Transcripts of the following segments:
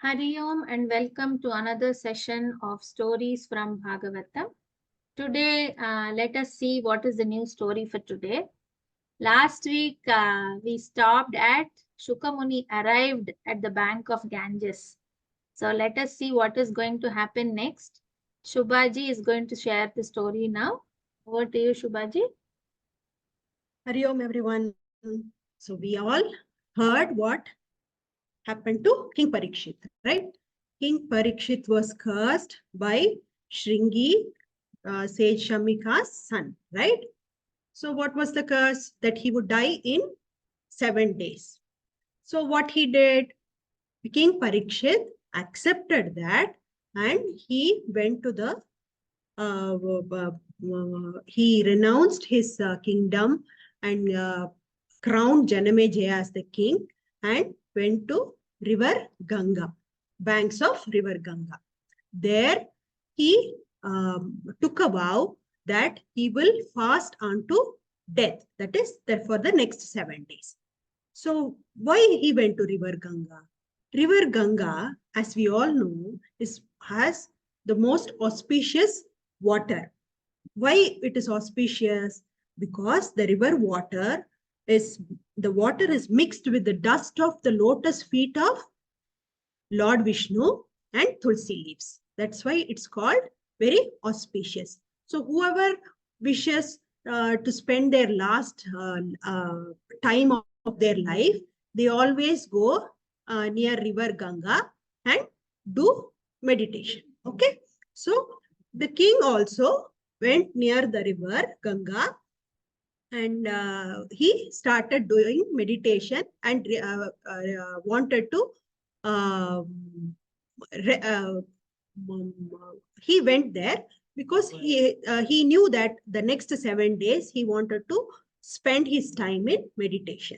Hari Om and welcome to another session of stories from Bhagavatham. Today, let us see what is the new story for today. Last week, we stopped at Shukamuni arrived at the bank of Ganges. So let us see what is going to happen next. Shubhaji is going to share the story now. Over to you, Shubhaji. Hari Om, everyone. So we all heard what happened to King Parikshit, right? King Parikshit was cursed by Shringi, sage Shamika's son, right? So what was the curse? That he would die in 7 days. So what he did, King Parikshit accepted that and he went to the, he renounced his kingdom and crowned Janamejaya as the king and went to river Ganga, banks of river Ganga. There he took a vow that he will fast unto death, that is that for the next 7 days. So why he went to river Ganga? River Ganga, as we all know, has the most auspicious water. Why it is auspicious? Because the river water is mixed with the dust of the lotus feet of Lord Vishnu and Tulsi leaves. That's why it's called very auspicious. So whoever wishes to spend their last time of their life, they always go near river Ganga and do meditation. Okay. So the king also went near the river Ganga and he started doing meditation and wanted to he went there because he knew that the next 7 days he wanted to spend his time in meditation.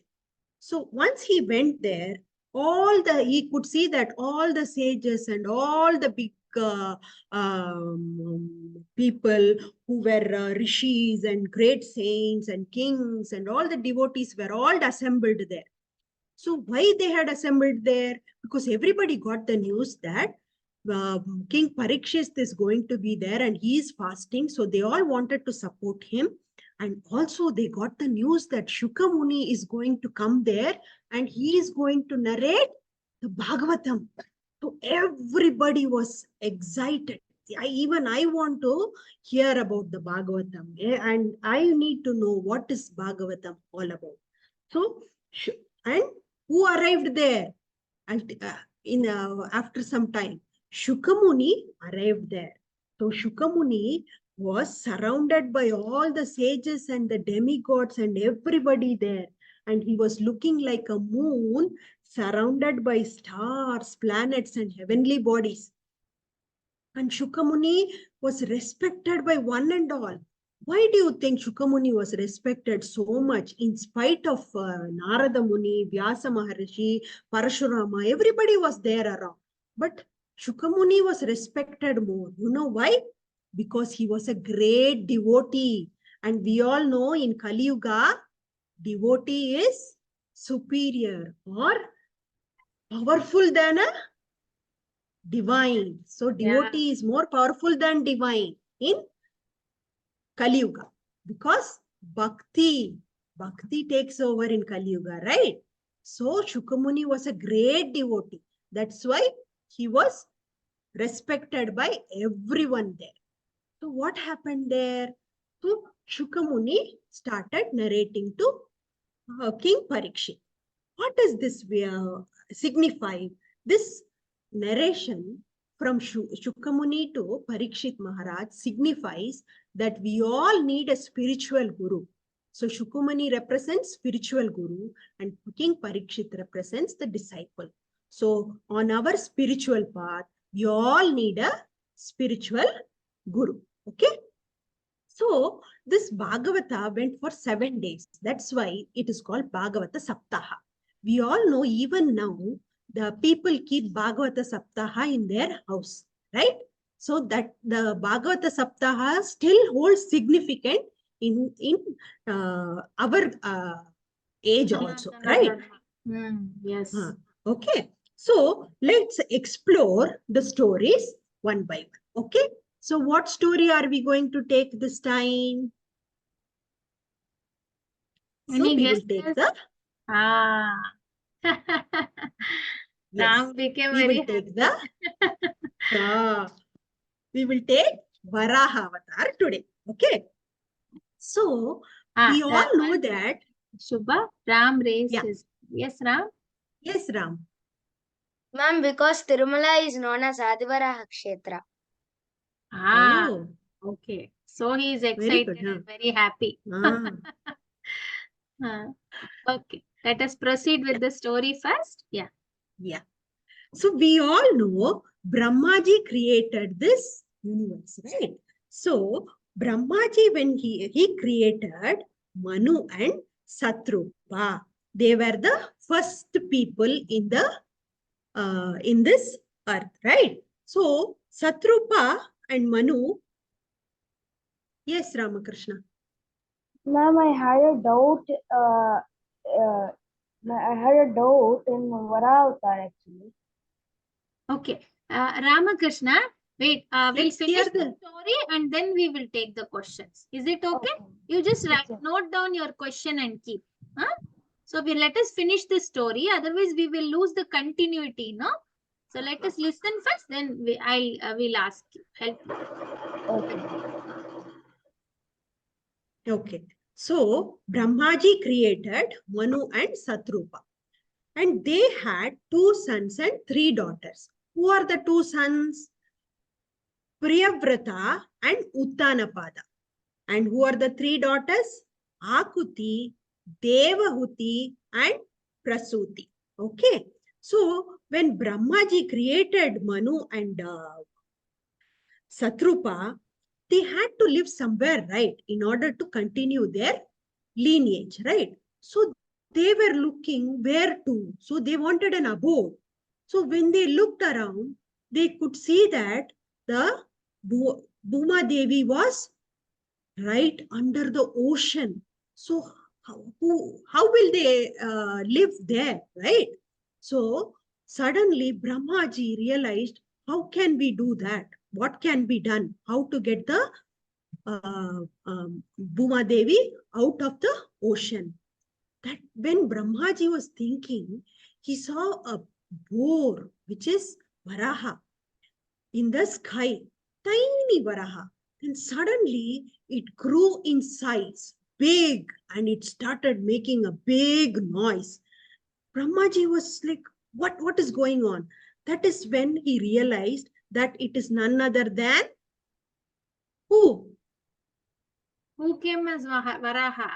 So once he went there, he could see that all the sages and all the big people who were rishis and great saints and kings and all the devotees were all assembled there. So why they had assembled there? Because everybody got the news that King Parikshit is going to be there and he is fasting. So they all wanted to support him. And also they got the news that Shukamuni is going to come there and he is going to narrate the Bhagavatham. So everybody was excited. Even I want to hear about the Bhagavatam and I need to know what is Bhagavatam all about. So, and who arrived there? And after some time, Shukamuni arrived there. So Shukamuni was surrounded by all the sages and the demigods and everybody there. And he was looking like a moon surrounded by stars, planets, and heavenly bodies. And Shukamuni was respected by one and all. Why do you think Shukamuni was respected so much in spite of Narada Muni, Vyasa Maharishi, Parashurama? Everybody was there around. But Shukamuni was respected more. You know why? Because he was a great devotee. And we all know in Kali Yuga, devotee is superior or powerful than a divine. So devotee is more powerful than divine in Kali Yuga because bhakti takes over in Kali Yuga, right? So Shukamuni was a great devotee. That's why he was respected by everyone there. So what happened there? So Shukamuni started narrating to King Parikshit. What does this signify? This narration from Shukamuni to Parikshit Maharaj signifies that we all need a spiritual guru. So Shukamuni represents spiritual guru and King Parikshit represents the disciple. So on our spiritual path, we all need a spiritual guru. Okay. So this Bhagavata went for 7 days. That's why it is called Bhagavata Saptaha. We all know even now, the people keep Bhagavata Saptaha in their house, right? So that the Bhagavata Saptaha still holds significant in our age also, right? Yes. Okay. So let's explore the stories one by one. Okay. So what story are we going to take this time? So Any we will take guesses? the, Ah. yes, Ram became we will very take happy. we will take Varaha Avatar today. Okay. So we all know that, Shubha, Ram raised yeah, his. Yes, Ram? yes, Ram. Ma'am, because Tirumala is known as Adivaraha Kshetra. Ah, Oh, okay. So he is very excited good. Huh? and very happy. Ah, Okay, let us proceed with yeah, the story first. Yeah. yeah. So we all know Brahmaji created this universe, right? So Brahmaji, when he created Manu and Satrupa, they were the first people in this earth, right? So Satrupa and Manu, yes, Ramakrishna. Ma'am, I had a doubt. I had a doubt in Varaha actually. Okay. Ramakrishna, wait, we'll Let's finish hear the the, story and then we will take the questions. Is it okay? Okay. You just Yes, sir. note down your question and keep. Huh? So let us finish the story. Otherwise, we will lose the continuity, no? So let us listen first. Then we'll ask you. Help you. Okay. okay. So Brahmaji created Manu and Satrupa. And they had 2 sons and 3 daughters. Who are the 2 sons? Priyavrata and Uttanapada. And who are the 3 daughters? Akuti, Devahuti and Prasuti. Okay. So when Brahmaji created Manu and Satrupa, they had to live somewhere, right, in order to continue their lineage, right? So they were looking where to. So they wanted an abode. So when they looked around, they could see that the Bhuma Devi was right under the ocean. So how will they live there, right? So suddenly Brahmaji realized, how can we do that? What can be done? How to get the Bhuma Devi out of the ocean? That when Brahmaji was thinking, he saw a boar, which is Varaha, in the sky, tiny Varaha. Then suddenly it grew in size, big, and it started making a big noise. Brahmaji was like, what is going on? That is when he realized that it is none other than who? Who came as Varaha?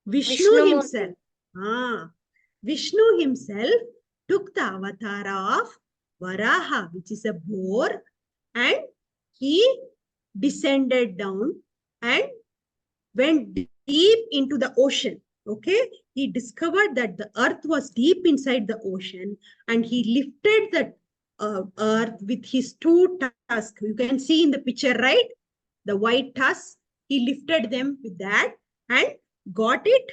Vishnu himself. Vishnu himself took the avatar of Varaha, which is a boar, and he descended down and went deep into the ocean. Okay, he discovered that the earth was deep inside the ocean, and he lifted the earth with his 2 tusks. You can see in the picture, right? The white tusks. He lifted them with that and got it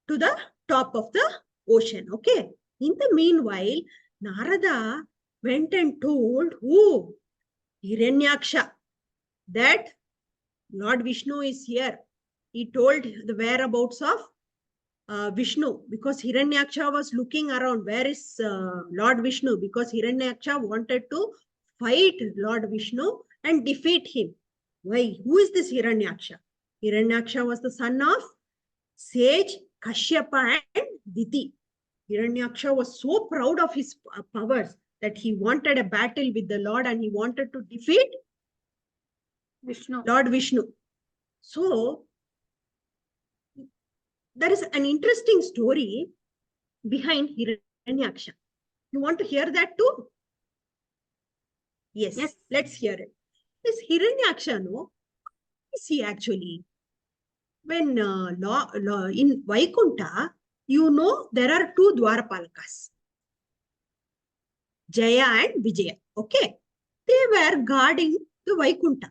to the top of the ocean. Okay. In the meanwhile, Narada went and told who? Hiranyaksha, that Lord Vishnu is here. He told the whereabouts of Vishnu, because Hiranyaksha was looking around. Where is Lord Vishnu? Because Hiranyaksha wanted to fight Lord Vishnu and defeat him. Why? Who is this Hiranyaksha? Hiranyaksha was the son of sage Kashyapa and Diti. Hiranyaksha was so proud of his powers that he wanted a battle with the Lord and he wanted to defeat Vishnu. Lord Vishnu. So there is an interesting story behind Hiranyaksha. You want to hear that too? Yes, Yes. let's hear it. This Hiranyaksha, no, is he actually? When in Vaikunta, you know, there are 2 Dwarapalakas, Jaya and Vijaya. Okay, they were guarding the Vaikunta.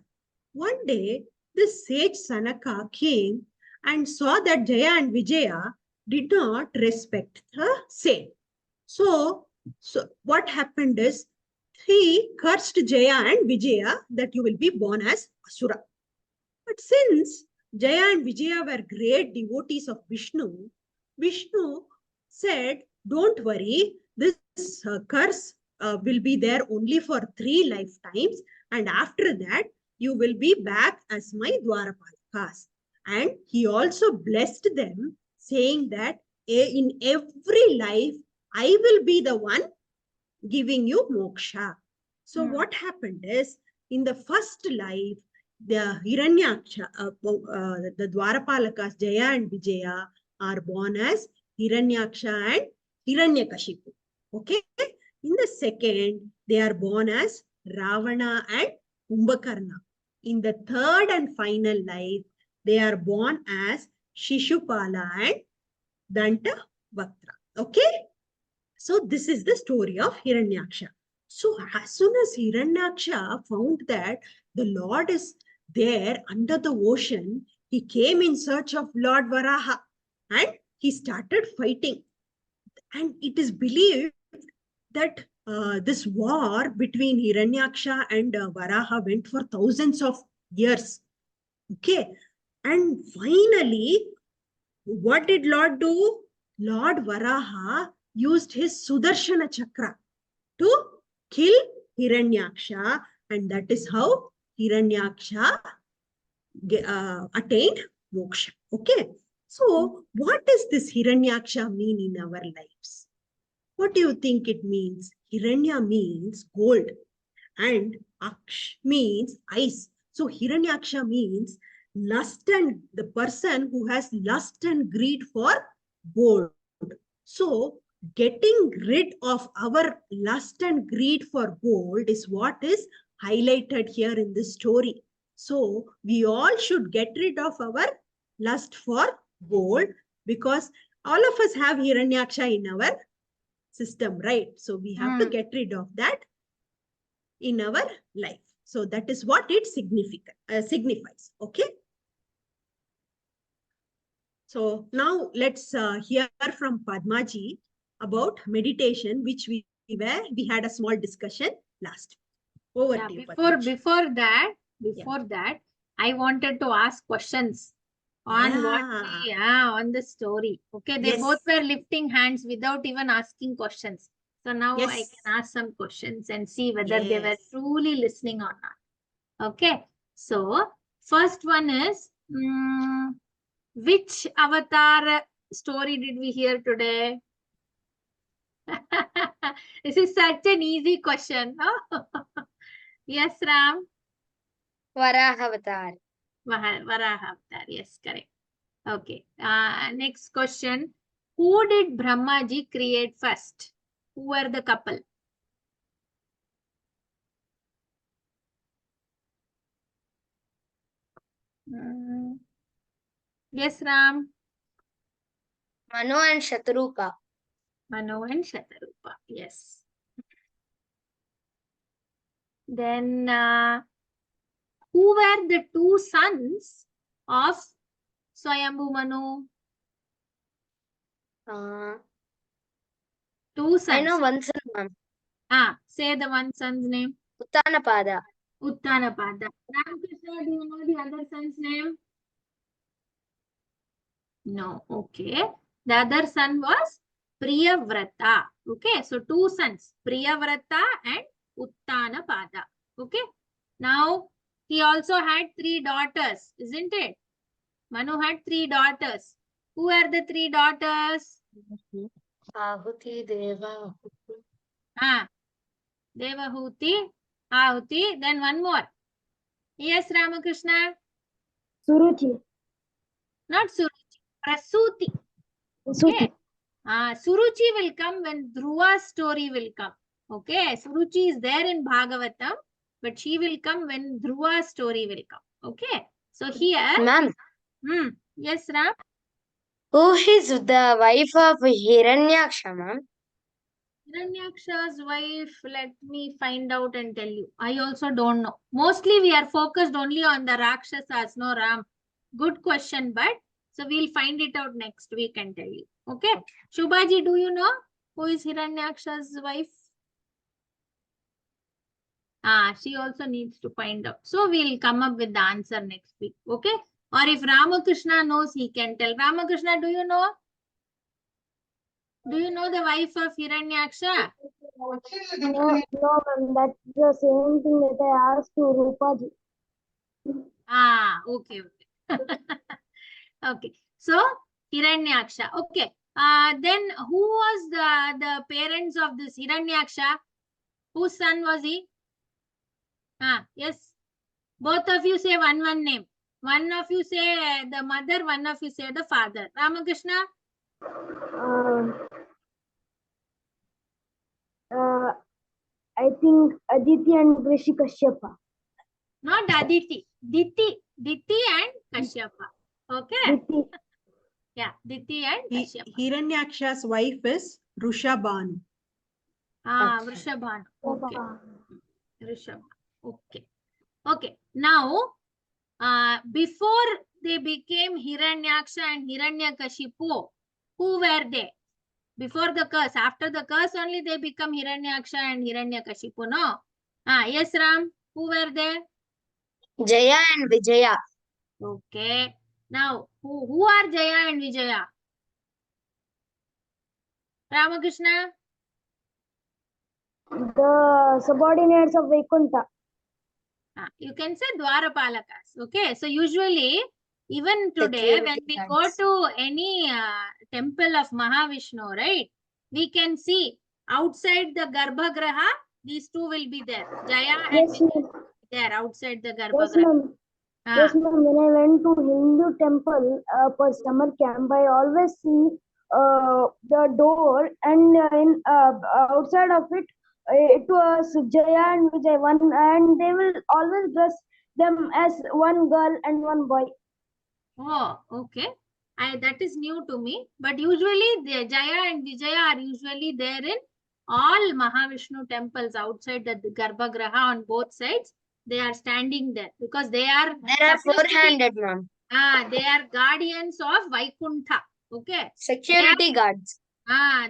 One day, this sage Sanaka came and saw that Jaya and Vijaya did not respect the same. So what happened is he cursed Jaya and Vijaya that you will be born as Asura. But since Jaya and Vijaya were great devotees of Vishnu, Vishnu said, don't worry, this curse will be there only for 3 lifetimes, and after that, you will be back as my Dwarapalakas. And he also blessed them, saying that in every life, I will be the one giving you moksha. So what happened is, in the first life, the Hiranyaksha, the Dwarapalakas, Jaya and Vijaya, are born as Hiranyaksha and Hiranyakashipu. Okay? In the second, they are born as Ravana and Kumbhakarna. In the third and final life, they are born as Shishupala and Dantavaktra. Okay? So this is the story of Hiranyaksha. So as soon as Hiranyaksha found that the Lord is there under the ocean, he came in search of Lord Varaha and he started fighting. And it is believed that this war between Hiranyaksha and Varaha went for thousands of years. Okay. And finally, what did Lord do? Lord Varaha used his Sudarshana Chakra to kill Hiranyaksha, and that is how Hiranyaksha attained moksha. Okay. So, what does this Hiranyaksha mean in our lives? What do you think it means? Hiranya means gold, and Aksh means ice. So, Hiranyaksha means lust, and the person who has lust and greed for gold. So, getting rid of our lust and greed for gold is what is highlighted here in this story. So, we all should get rid of our lust for gold, because all of us have Hiranyaksha in our system, right? So, we have to get rid of that in our life. So, that is what it signifies. Okay. So now let's hear from Padmaji about meditation, which we had a small discussion last. Over to you, Padmaji. Before that, I wanted to ask questions on on the story. Okay, they both were lifting hands without even asking questions. So now I can ask some questions and see whether they were truly listening or not. Okay, so first one is, which avatar story did we hear today? This is such an easy question. Yes, Ram? Varaha Avatar. Varaha Avatar. Yes, correct. Okay. Next question. Who did Brahmaji create first? Who were the couple? Yes, Ram? Manu and Shatruka. Manu and Shatarupa. Yes. Then, who were the 2 sons of Swayambhu Manu? 2 sons. I know one son, ma'am. Say the one son's name. Uttanapada. Uttanapada. Ramakrishna, do you know the other son's name? No. Okay. The other son was Priyavrata. Okay. So 2 sons, Priyavrata and Uttanapada. Okay. Now, he also had 3 daughters, isn't it? Manu had 3 daughters. Who are the 3 daughters? Ahuti, Deva. Devahuti, Ahuti, then one more. Yes, Ramakrishna? Suruchi. Not Suruchi, Prasuti. Okay. Suruchi will come when Dhruva's story will come. Okay. Suruchi is there in Bhagavatam, but she will come when Dhruva's story will come. Okay. So here. Ma'am. Yes, Ram? Who is the wife of Hiranyaksha, ma'am? Hiranyaksha's wife, let me find out and tell you. I also don't know. Mostly we are focused only on the Rakshasas, no Ram. Good question, but So we'll find it out next week and tell you. Okay. Shubhaji, do you know who is Hiranyaksha's wife? She also needs to find out. So we'll come up with the answer next week. Okay. Or if Ramakrishna knows, he can tell. Ramakrishna, do you know? Do you know the wife of Hiranyaksha? No, ma'am, that's the same thing that I asked to Rupaji. Okay, okay. Okay. So Hiranyaksha. Okay. Then who was the parents of this Hiranyaksha? Whose son was he? Yes. Both of you say one name. One of you say the mother, one of you say the father. Ramakrishna? I think Aditi and Rishi Kashyapa. Not Aditi. Diti and Kashyapa. Okay. Aditi. Yeah, Diti and Kashyapa. Hiranyaksha's wife is Rushabhan. Vrishabhan. Okay. Rishabhan. Okay. Okay. Now, before they became Hiranyaksha and Hiranyakashipu, who were they? Before the curse. After the curse only they become Hiranyaksha and Hiranyakashipu, no? Yes, Ram. Who were they? Jaya and Vijaya. Okay. Now, who are Jaya and Vijaya? Ramakrishna? The subordinates of Vaikuntha. You can say Dwarapalakas. Okay. So usually, even today, when we go guards. to any temple of Mahavishnu, right? We can see outside the Garbhagriha, these two will be there. Jaya and Yes, Vijaya ma'am. will be there outside the Yes, Garbhagriha. ma'am. Yes, ma'am. When I went to Hindu temple for summer camp, I always see the door, and in outside of it, it was Jaya and Vijay one, and they will always dress them as one girl and one boy. Oh, okay. That is new to me. But usually the Jaya and Vijaya are usually there in all Mahavishnu temples outside the Garbhagriha on both sides. They are standing there because they are There are supposed to be, four-handed, ma'am. they are guardians of Vaikuntha. Okay. Security guards.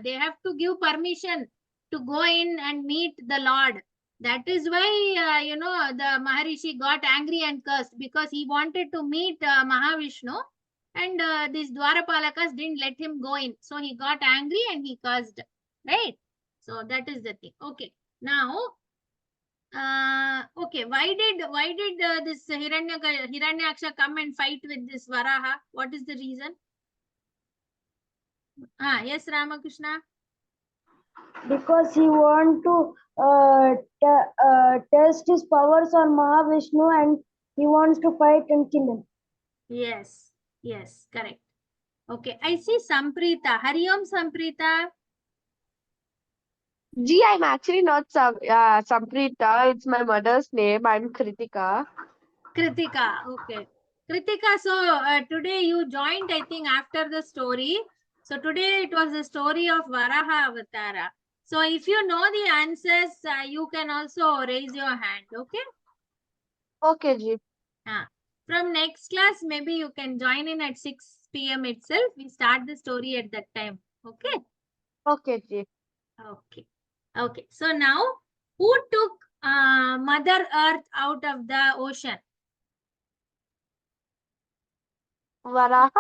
They have to give permission to go in and meet the Lord. That is why, the Maharishi got angry and cursed because he wanted to meet Mahavishnu, and these Dwarapalakas didn't let him go in. So he got angry and he cursed. Right? So that is the thing. Okay. Now, okay. Why did this Hiranyaksha come and fight with this Varaha? What is the reason? Yes, Ramakrishna. Because he want to test his powers on Mahavishnu, and he wants to fight and kill him. Yes, yes, correct. Okay, I see Samprita. Hari Om Samprita. Gee, I'm actually not Samprita. It's my mother's name. I'm Kritika. Kritika, okay. Kritika, so today you joined, I think, after the story. So today it was the story of Varaha Avatara. So if you know the answers, you can also raise your hand, okay? Okay, Ji. From next class, maybe you can join in at 6 p.m. itself. We start the story at that time, okay? Okay, Ji. Okay. Okay. So now, who took Mother Earth out of the ocean? Varaha?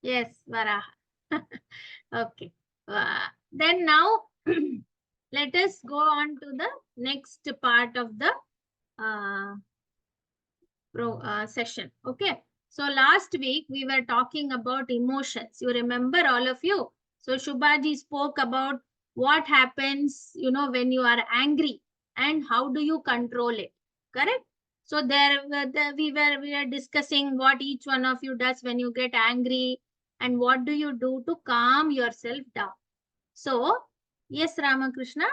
Yes, Varaha. Okay. Then now, let us go on to the next part of the session. Okay. So last week we were talking about emotions. You remember, all of you? So Shubhaji spoke about what happens, when you are angry and how do you control it. Correct? So we were discussing what each one of you does when you get angry and what do you do to calm yourself down. So, yes, Ramakrishna.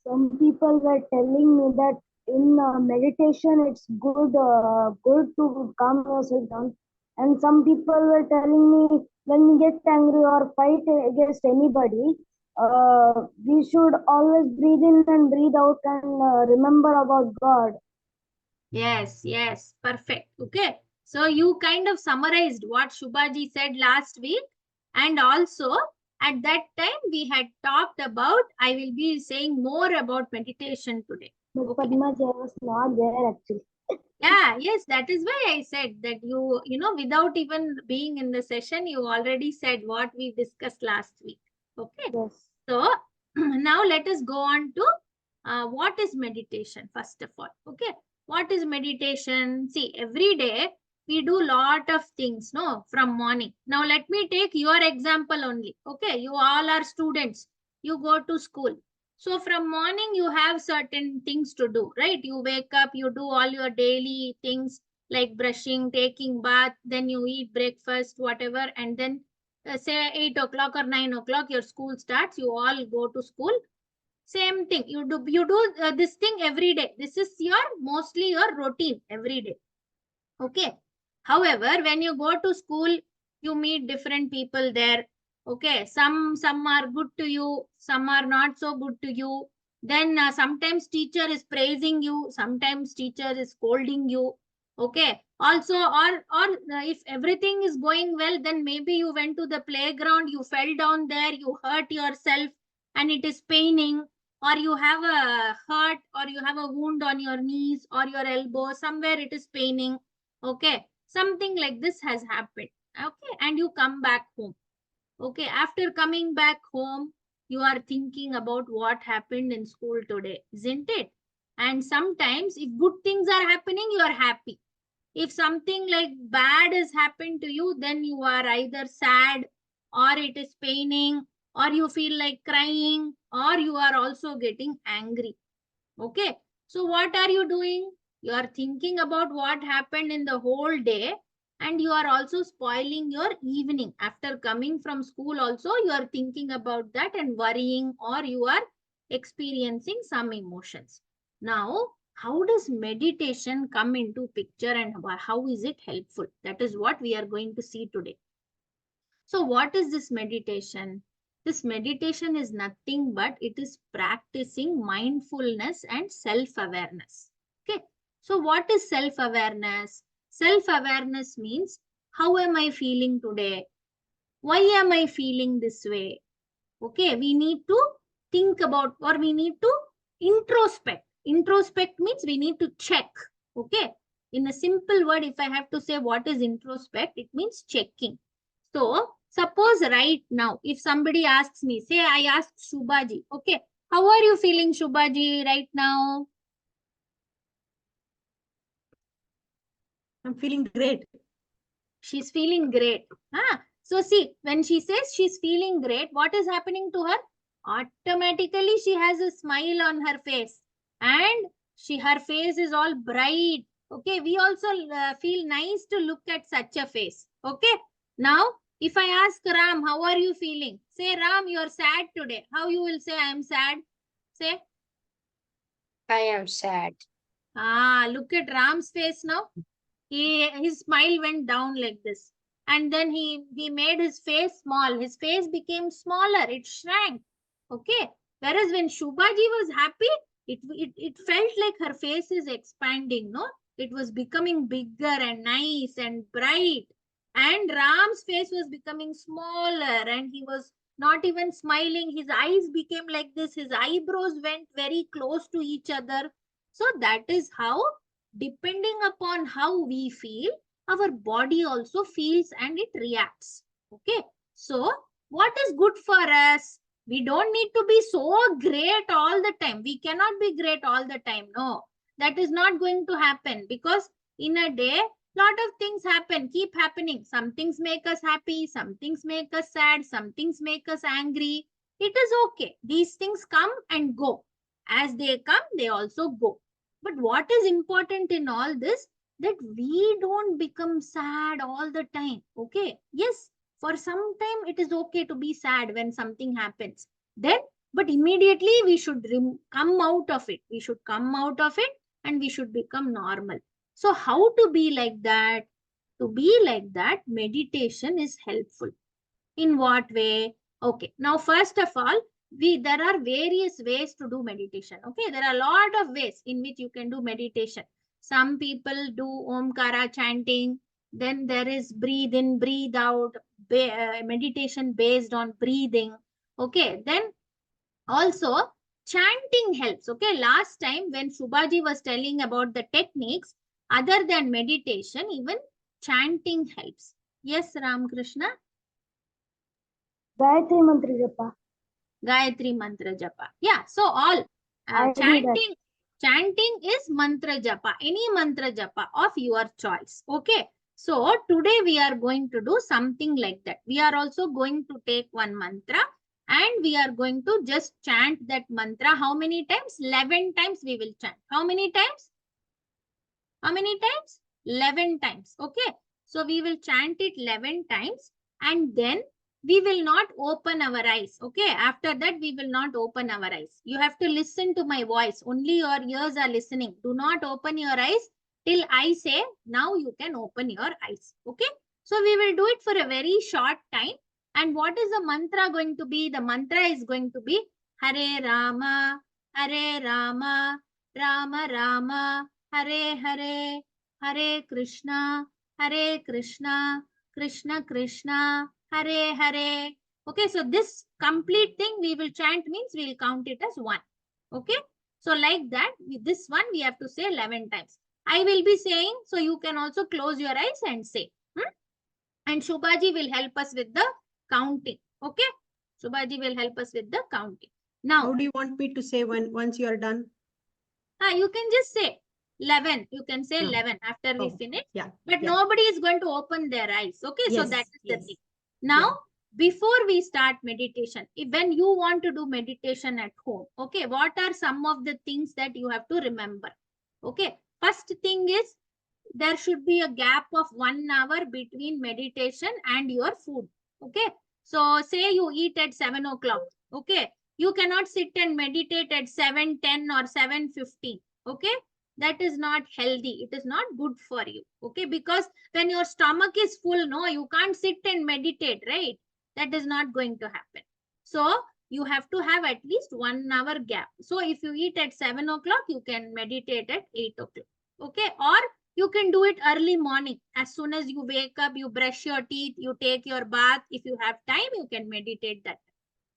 Some people were telling me that in meditation it's good to calm yourself down, and some people were telling me when you get angry or fight against anybody, we should always breathe in and breathe out and remember about God. Yes, yes, perfect. Okay. So you kind of summarized what Shubhaji said last week. And also at that time we had talked about, I will be saying more about meditation today. But Okay. Padmaji, I was not there actually. Yeah, yes, that is why I said that you know, without even being in the session, you already said what we discussed last week. Okay. Yes. So now let us go on to what is meditation first of all. Okay. What is meditation? See, every day we do lot of things, no, from morning. Now let me take your example only. Okay. You all are students. You go to school. So from morning you have certain things to do, right? You wake up, you do all your daily things like brushing, taking bath, then you eat breakfast, whatever, and then say 8 o'clock or 9 o'clock your school starts. You all go to school. Same thing. You do this thing every day. This is your mostly your routine every day. Okay. However, when you go to school, you meet different people there. Okay. Some are good to you, some are not so good to you. Then sometimes teacher is praising you, sometimes teacher is scolding you. Okay. Also, or if everything is going well, then maybe you went to the playground, you fell down there, you hurt yourself, and it is paining, or you have a hurt, or you have a wound on your knees or your elbow, somewhere it is paining. Okay, something like this has happened. Okay, and you come back home. Okay, after coming back home, you are thinking about what happened in school today, isn't it? And sometimes if good things are happening, you are happy. If something like bad has happened to you, then you are either sad, or it is paining, or you feel like crying, or you are also getting angry. Okay. So what are you doing? You are thinking about what happened in the whole day, and you are also spoiling your evening. After coming from school also, you are thinking about that and worrying, or you are experiencing some emotions. Now, how does meditation come into picture and how is it helpful? That is what we are going to see today. So what is this meditation? This meditation is nothing but it is practicing mindfulness and self-awareness. Okay. So what is self-awareness? Self-awareness means how am I feeling today? Why am I feeling this way? Okay. We need to think about, or we need to introspect. Introspect means we need to check. Okay. In a simple word, if I have to say what is introspect, it means checking. So, suppose right now, if somebody asks me, say I ask Shubhaji, okay, how are you feeling, Shubhaji, right now? I'm feeling great. She's feeling great. So, see, when she says she's feeling great, what is happening to her? Automatically, she has a smile on her face, and her face is all bright. Okay, we also feel nice to look at such a face. Okay, now if I ask Ram, how are you feeling? Say, Ram, you're sad today. How you will say, I am sad? Say, I am sad. look at Ram's face now. His smile went down like this. And then he made his face small. His face became smaller. It shrank. Okay. Whereas when Shubhaji was happy, it felt like her face is expanding, no? It was becoming bigger and nice and bright. And Ram's face was becoming smaller, and he was not even smiling. His eyes became like this. His eyebrows went very close to each other. So that is how, depending upon how we feel, our body also feels and it reacts. Okay. So what is good for us? We don't need to be so great all the time. We cannot be great all the time. No, that is not going to happen, because in a day, lot of things happen, keep happening. Some things make us happy, some things make us sad, some things make us angry. It is okay. These things come and go. As they come, they also go. But what is important in all this, that we don't become sad all the time. Okay. Yes, for some time it is okay to be sad when something happens. Then, but immediately we should come out of it. We should come out of it and we should become normal. So how to be like that? To be like that, meditation is helpful. In what way? Okay. Now, first of all, there are various ways to do meditation. Okay. There are a lot of ways in which you can do meditation. Some people do Omkara chanting. Then there is breathe in, breathe out, meditation based on breathing. Okay, then also chanting helps. Okay, last time when Subhaji was telling about the techniques, other than meditation, even chanting helps. Yes, Ramakrishna? Gayatri Mantra Japa. Gayatri Mantra Japa. Yeah, so all I do that. chanting is mantra japa, any mantra japa of your choice. Okay, so today we are going to do something like that. We are also going to take one mantra and we are going to just chant that mantra. How many times? 11 times we will chant. How many times? How many times? 11 times. Okay, so we will chant it 11 times and then we will not open our eyes. Okay, after that we will not open our eyes. You have to listen to my voice. Only your ears are listening. Do not open your eyes till I say now you can open your eyes. Okay, so we will do it for a very short time. And what is the mantra going to be? The mantra is going to be Hare Rama, Hare Rama, Rama Rama, Hare Hare, Hare Krishna, Hare Krishna, Krishna Krishna, Hare Hare. Okay, so this complete thing we will chant means we will count it as 1. Okay, so like that, with this one we have to say 11 times. I will be saying, so you can also close your eyes and say. And Shubhaji will help us with the counting. Okay, Shubhaji will help us with the counting. Now, How do you want me to say once you are done? you can just say 11. You can say No. 11 after we Oh, finish. yeah. But yeah. nobody is going to open their eyes. Okay, so Yes, that is the yes. thing. Now, Yeah. before we start meditation, when you want to do meditation at home, okay, what are some of the things that you have to remember? Okay, first thing is there should be a gap of 1 hour between meditation and your food. Okay, so say you eat at 7 o'clock. Okay, you cannot sit and meditate at 7:10 or 7:15. Okay, that is not healthy. It is not good for you. Okay, because when your stomach is full, no, you can't sit and meditate, right? That is not going to happen. So you have to have at least 1 hour gap. So if you eat at 7 o'clock, you can meditate at 8 o'clock. Okay, or you can do it early morning. As soon as you wake up, you brush your teeth, you take your bath. If you have time, you can meditate that.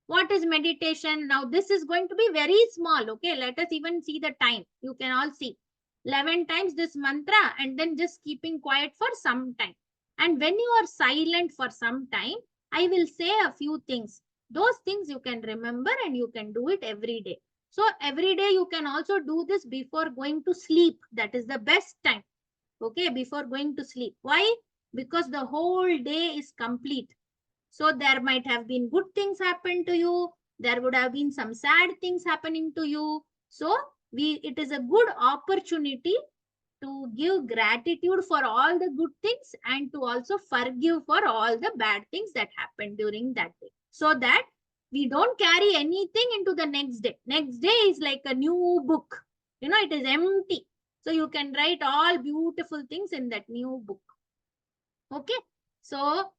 What is meditation? Now, this is going to be very small. Okay, let us even see the time. You can all see 11 times this mantra and then just keeping quiet for some time. And when you are silent for some time, I will say a few things. Those things you can remember and you can do it every day. So every day you can also do this before going to sleep. That is the best time. Okay, before going to sleep. Why? Because the whole day is complete. So there might have been good things happen to you. There would have been some sad things happening to you. So it is a good opportunity to give gratitude for all the good things and to also forgive for all the bad things that happened during that day. So that we don't carry anything into the next day. Next day is like a new book. You know, it is empty. So you can write all beautiful things in that new book. Okay. So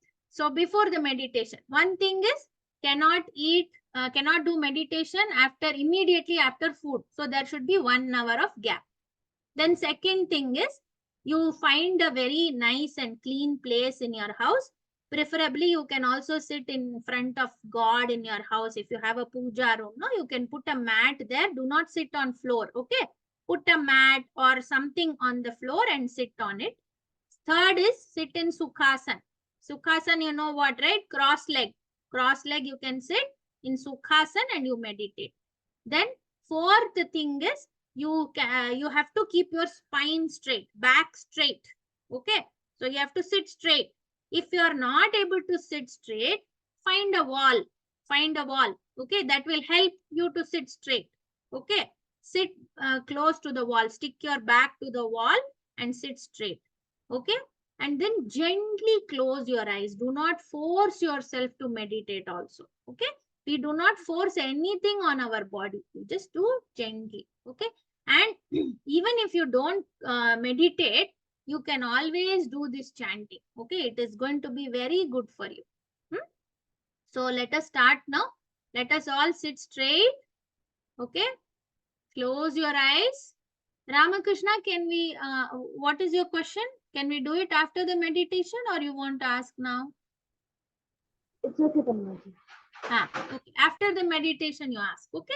before the meditation, one thing is cannot do meditation immediately after food. So there should be 1 hour of gap. Then second thing is you find a very nice and clean place in your house. Preferably you can also sit in front of God in your house. If you have a puja room, no, you can put a mat there. Do not sit on floor. Okay. Put a mat or something on the floor and sit on it. Third is sit in Sukhasana. Sukhasana, you know what, right? Cross leg. Cross leg, you can sit in Sukhasana and you meditate. Then fourth thing is you have to keep your spine straight, back straight. Okay. So you have to sit straight. If you are not able to sit straight, find a wall. Find a wall. Okay. That will help you to sit straight. Okay. Sit close to the wall. Stick your back to the wall and sit straight. Okay, and then gently close your eyes. Do not force yourself to meditate also. Okay, we do not force anything on our body. We just do gently. Okay, and even if you don't meditate, you can always do this chanting. Okay, it is going to be very good for you. So let us start now. Let us all sit straight. Okay, close your eyes. Ramakrishna, can we, what is your question? Can we do it after the meditation or you want to ask now? It's okay, Tanmaji. Okay. After the meditation, you ask. Okay.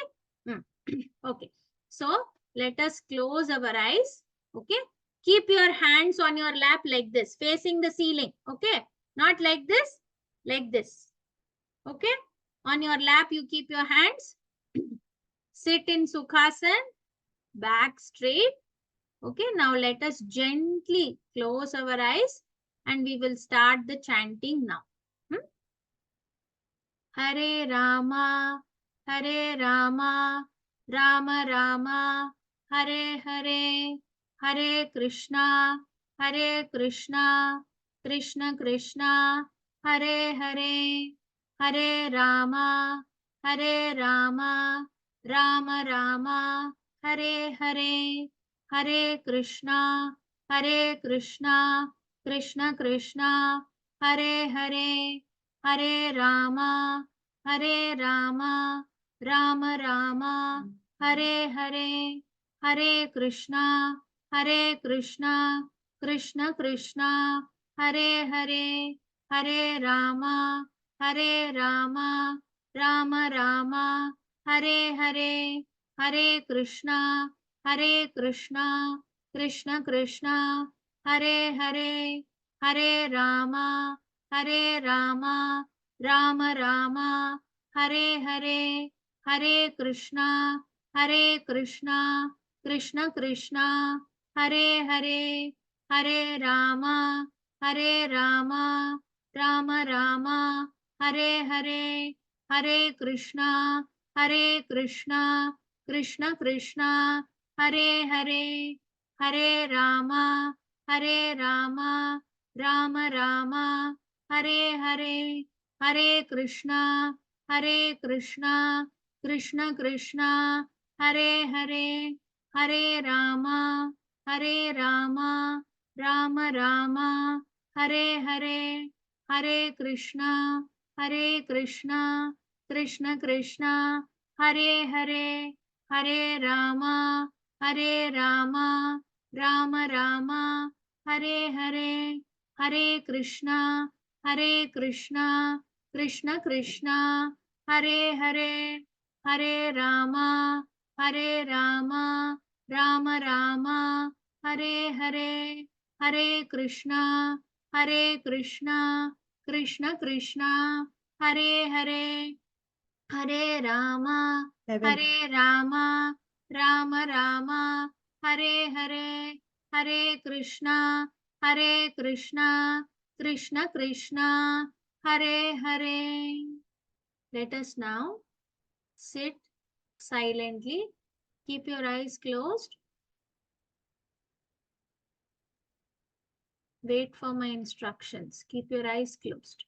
Okay. So let us close our eyes. Okay. Keep your hands on your lap like this, facing the ceiling. Okay. Not like this, like this. Okay. On your lap, you keep your hands. Sit in Sukhasan, back straight. Okay. Now let us gently close our eyes and we will start the chanting now. Hare Rama, Hare Rama, Rama Rama, Hare Hare, Hare Krishna, Krishna Krishna, Hare Hare, Hare Rama, Hare Rama, Rama Rama, Hare Hare, Hare Krishna, Krishna Krishna, Hare Hare, Hare Rama, Rama Rama, Hare Hare, Hare Krishna, Krishna Krishna, Hare Hare, Hare Rama, Rama Rama, Hare Hare, Hare Krishna, Krishna Krishna, Hare Hare, Hare Rama, Rama Rama, Hare Hare, Hare Krishna, Krishna Krishna, Hare Hare, Hare Rama, Rama Rama, Hare Hare, Hare Krishna, Krishna Krishna, Hare Hare, Hare Rama, Rama Rama, Hare Hare, Hare Krishna, Krishna Krishna, Hare Hare, Hare Rama, Rama Rama, Hare Hare, Hare Krishna, Krishna Krishna, Hare Hare, Hare Rama, Rama Rama, Hare Hare, Hare Krishna, Krishna Krishna, Hare Hare, Hare Rama, Rama Rama, Hare Hare, Hare Krishna, Krishna Krishna, Hare Hare, Hare Rama, Heaven. Rama Rama, Hare Hare, Hare Krishna, Krishna Krishna, Hare Hare. Let us now sit silently. Keep your eyes closed. Wait for my instructions. Keep your eyes closed.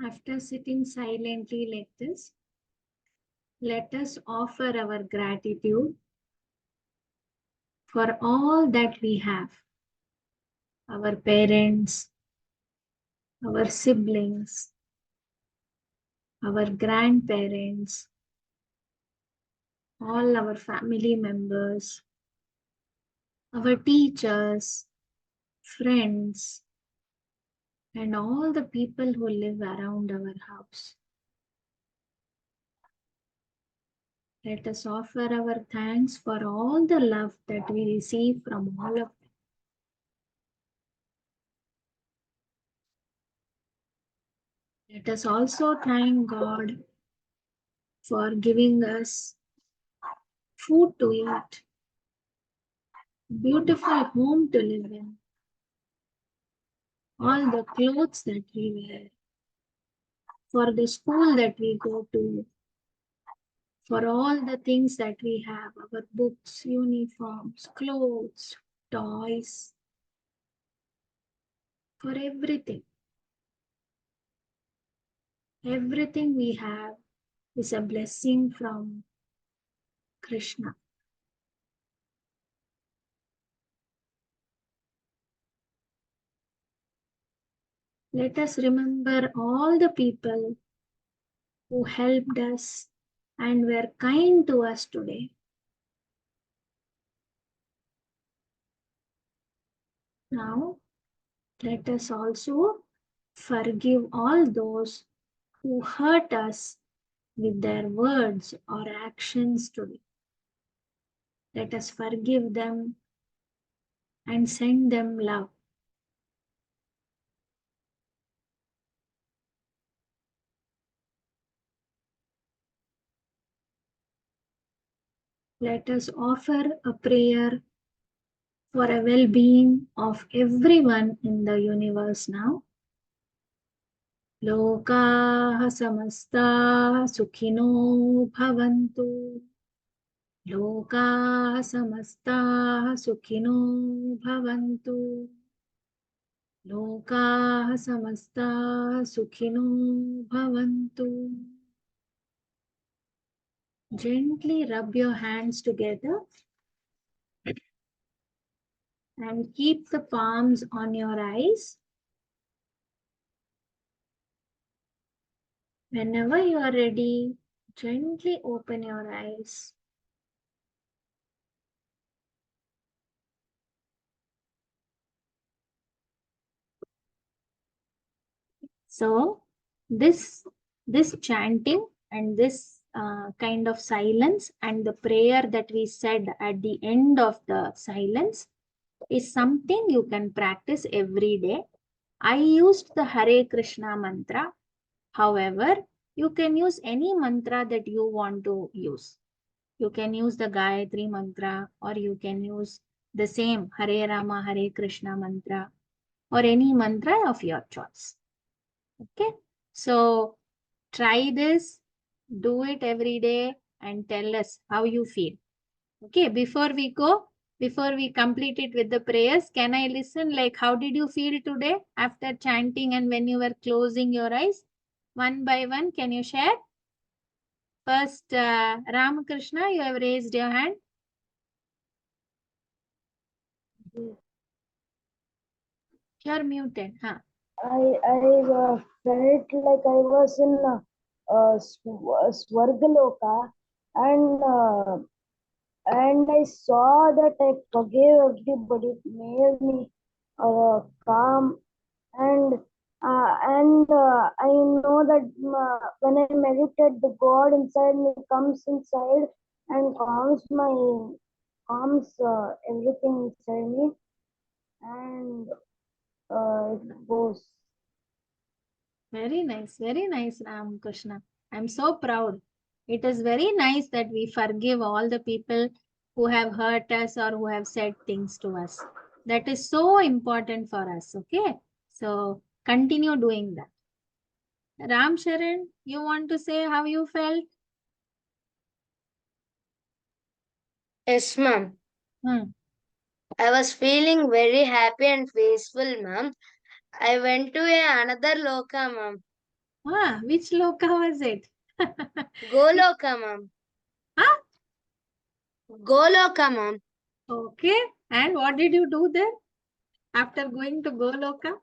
After sitting silently like this, let us offer our gratitude for all that we have. Our parents, our siblings, our grandparents, all our family members, our teachers, friends, and all the people who live around our house. Let us offer our thanks for all the love that we receive from all of them. Let us also thank God for giving us food to eat, beautiful home to live in, all the clothes that we wear, for the school that we go to, for all the things that we have, our books, uniforms, clothes, toys, for everything. Everything we have is a blessing from Krishna. Let us remember all the people who helped us and were kind to us today. Now, let us also forgive all those who hurt us with their words or actions today. Let us forgive them and send them love. Let us offer a prayer for a well-being of everyone in the universe now. Lokaha samasta sukhino bhavantu. Lokaha samasta sukhino bhavantu. Lokaha samasta sukhino bhavantu. Gently rub your hands together and keep the palms on your eyes. Whenever you are ready, gently open your eyes. So this chanting and this kind of silence and the prayer that we said at the end of the silence is something you can practice every day. I used the Hare Krishna mantra. However, you can use any mantra that you want to use. You can use the Gayatri mantra, or you can use the same Hare Rama, Hare Krishna mantra, or any mantra of your choice. Okay, so try this, do it every day, and tell us how you feel. Okay, before we complete it with the prayers, can I listen? Like, how did you feel today after chanting and when you were closing your eyes? One by one, can you share? First, Ramakrishna, you have raised your hand. You're muted, huh? I felt like I was in Swargaloka, and I saw that I forgave everybody. It made me calm, and I know that when I meditate, the God inside me comes inside and calms everything inside me, and it goes. Very nice, Ramakrishna. I'm so proud. It is very nice that we forgive all the people who have hurt us or who have said things to us. That is so important for us, okay? So continue doing that. Ram Sharan, you want to say how you felt? Yes, ma'am. Hmm. I was feeling very happy and peaceful, ma'am. I went to another loka, ma'am. Ah, which loka was it? Goloka, ma'am. Huh? Goloka, ma'am. Okay. And what did you do there after going to Goloka?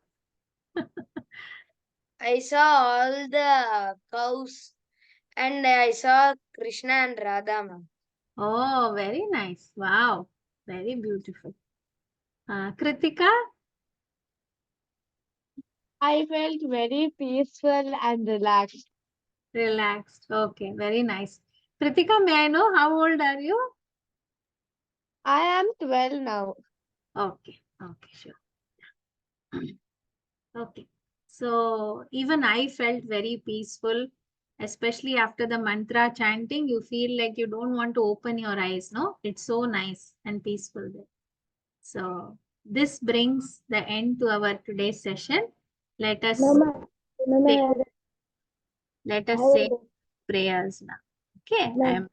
I saw all the cows and I saw Krishna and Radha, ma'am. Oh, very nice. Wow. Very beautiful. Kritika, I felt very peaceful and relaxed. relaxed. Okay, very nice. Kritika, may I know how old are you? I am 12 now. Okay, okay, sure. Okay. So even I felt very peaceful, especially after the mantra chanting. You feel like you don't want to open your eyes, no? It's so nice and peaceful there. So this brings the end to our today's session. Let us Mama, say, Mama, let I us have say a prayers now. Okay, I Ma'am, am